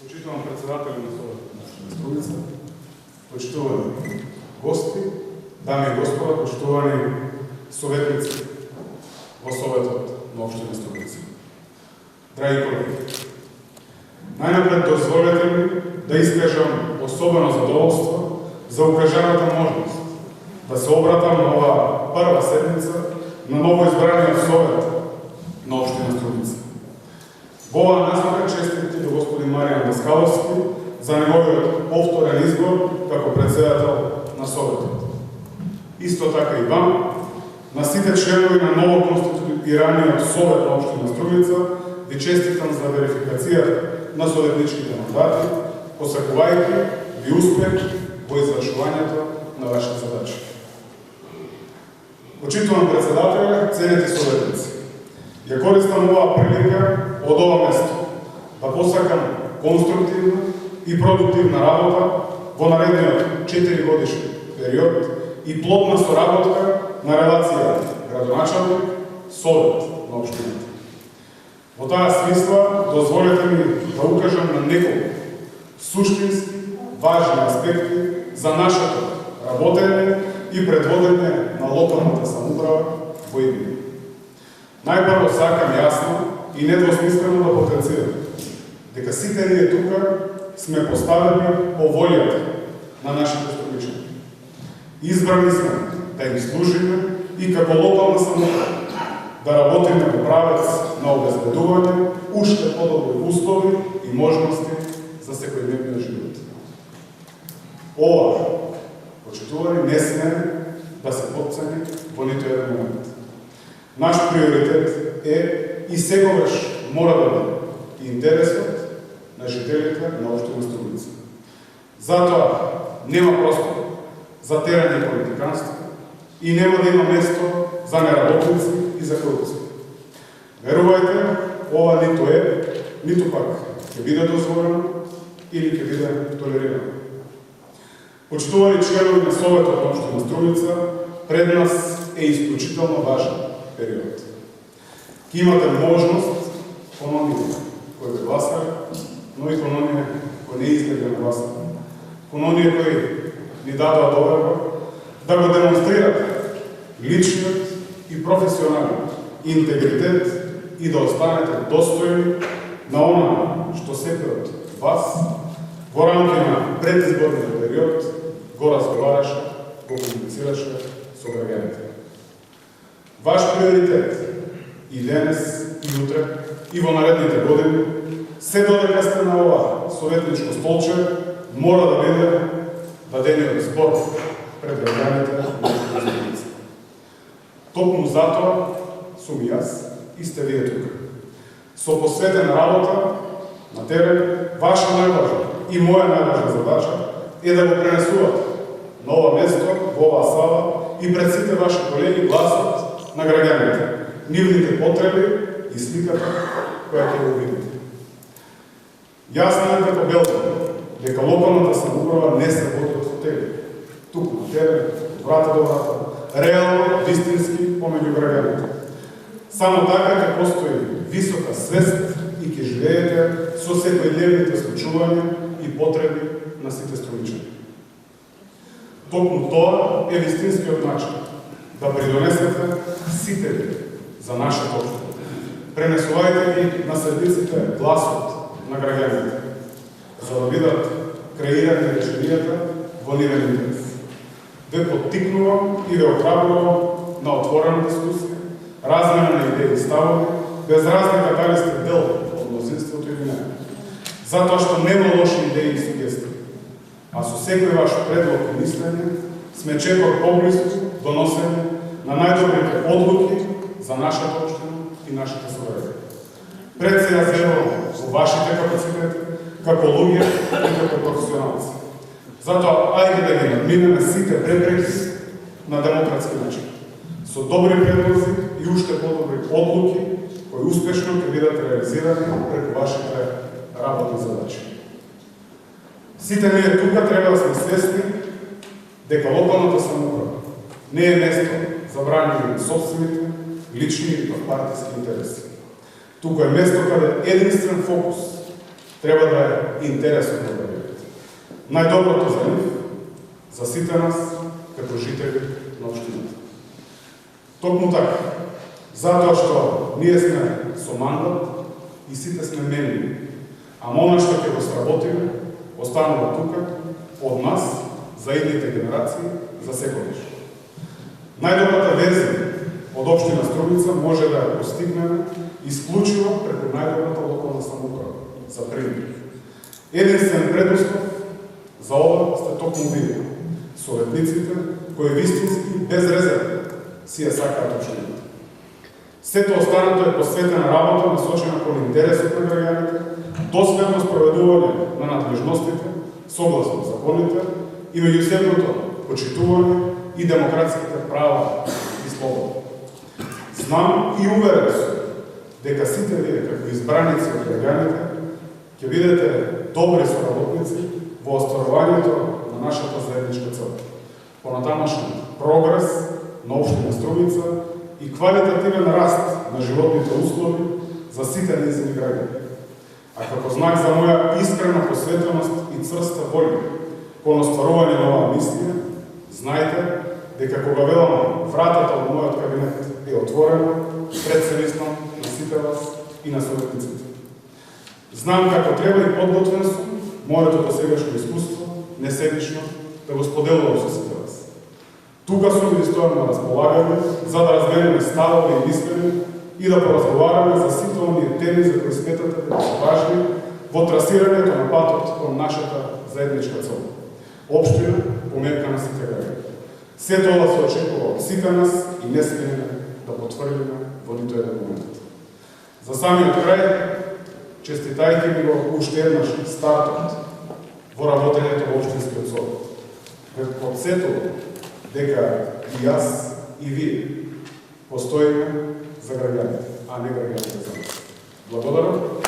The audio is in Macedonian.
Почитувам председател на Советот на Струмица, почитувани гости, дами и господа, почитувани советници во Советот на Општина Струмица. Драги колеги, најнапред дозволете ми да искажам особено задоволство за укажаната можност да се обратам на оваа прва седница на новоизбраниот Совет на Општина Струмица. Во оваа насока честитки до господин Маријан Даскаловски за неговиот повторен избор како председател на Советот. Исто така и вам, на сите членови на ново конституираниот Совет на Општина Струмица, ви честитам за верификацијата на советничките мандати, посакувајќи ви успех во извршувањето на вашите задачи. Почитувам председателя, ценети советници. Ја користам оваа прилика од ова место да посакам конструктивна и продуктивна работа во наредниот 4 годишен период и плодна соработка на релација градоначалник Совет на општината. Во таа смисла, дозволете ми да укажам на неколку суштински важни аспекти за нашето работење и предводење на локалната самоуправа во иднина. Најпрво сакам јасно и недвосмислено да потенцирам дека сите ние тука сме поставени по волјата на нашите струмичани. Избрани сме да им служиме и како локална самоуправа да работиме во правец на обезбедување уште подобри услови и можности за секојдневниот живот. Ова, почитувани, не сме да се потцени во ниту еден момент. Наш приоритет е и секогаш мора да биде интересот на жителите на Општина Струмица. Затоа нема простор за терање политиканство и нема да има место за неработници и за корупција. Верувајте, ова ниту е, ниту пак ќе биде дозволено или ќе биде толерирано. Почитувани членови на Советот на Општина Струмица, пред нас е исклучително важен период. Ке имате можност, кон оние кои ве гласали, но и кон оние кои не излегле на гласање, кон оние кои ни дадоа доверба, да го демонстрирате личниот и професионален интегритет и да останете достојни на она што секој од вас во рамки на предизборниот период го разговараше, го комуницираше со граѓаните. Ваш приоритет и денес, и утре, и во наредните години, се додека сте на ова советничко столче, мора да биде дадениот збор пред граѓаните на Струмица. Токму затоа сум и јас и сте вие тука. Со посветена работа на терен, ваша најважна и моја најважна задача е да го пренесувате на ова место, во оваа сала и пред сите ваши колеги гласот на граѓаните, нивните потреби и сликата која ќе го видите. Јасно е како белден дека локалната самоуправа не се води од хотели. Туку на терен, врата до врата, реално, вистински помеѓу граѓаните. Само така ќе постои висока свест и ќе живеете со секојдневните случувања и потреби на сите струмичани. Токму тоа е вистинскиот начин да придонесете сите ви за нашата општина. Пренесувајте ги на седмиците гласот на граѓаните, за да бидат креирани решенијата во нивен интерес. Ве поттикнувам и ве охрабрувам на отворена дискусија, размена на идеи и ставови, без разлика дали сте дел од мнозинството или не. Затоа што нема лоши идеи и сугестии, а со секој ваш предлог и мислење сме чекор поблиску до носење на најдобрите одлуки за нашата општина и нашите соверени. Пред се јазерувам во вашите капацитети, како луѓе и како професионалци. Затоа, ајде да ги надминеме сите препреки на демократски начин, со добри предлози и уште подобри одлуки, кои успешно ќе бидат реализирани преку вашите работни задачи. Сите ние тука треба да сме свесни дека локалната самоуправа не е место за брањење на собствените, лични или партиски интереси. Туку е место каде единствен фокус треба да е интересот на граѓаните. Најдоброто за нив, за сите нас, како жители на општината. Токму така, затоа што ние сме со мандат и сите сме менини, а она што ќе го сработиме, останува тука, од нас, за идните генерации, за секогаш. Најдобрата верзија од општина Струмица може да ја постигнеме исклучиво преку најдобрата локална самоуправа, за пример. Единствен предуслов за ова сте токму вие, советниците, кои вистински, без резерва, си ја сакаат општината. Сето останато е посветена работа насочена кон интересот на граѓаните, доследно спроведување на надлежностите, согласно законите и меѓусебното почитување и демократските права и слободи. Знам и уверен сум дека сите вие како избраници од граѓаните ќе бидете добри соработници во остварувањето на нашата заедничка цел. Понатамошен прогрес на општина Струмица и квалитативен раст на животните услови за сите нејзини граѓани. А како знак за моја искрена посветеност и цврста воља кон остварување на оваа мисија, знаете дека кога велам вратата од мојот кабинет е отворена, предсевисно на сите вас и на советниците. Знам како треба и подготвен сум моето досегашно искуство, несебично, да го споделувам со сите вас. Тука сум ви стојам на располагање за да размениме ставови и мислење и да поразговараме за сите оние теми за кои сметате дека се важни во трасирањето на патот кон нашата заедничка цел. Општина померка на сите граѓани. Сето ова се очекува од сите нас и не смееме да потврдиме во нито еден момент. За самиот крај, честитајќи ми го уште еднаш стартот во работењето во општинскиот совет. Ве потсетувам дека и јас и вие постоиме за граѓаните, а не граѓаните за нас. Благодарам.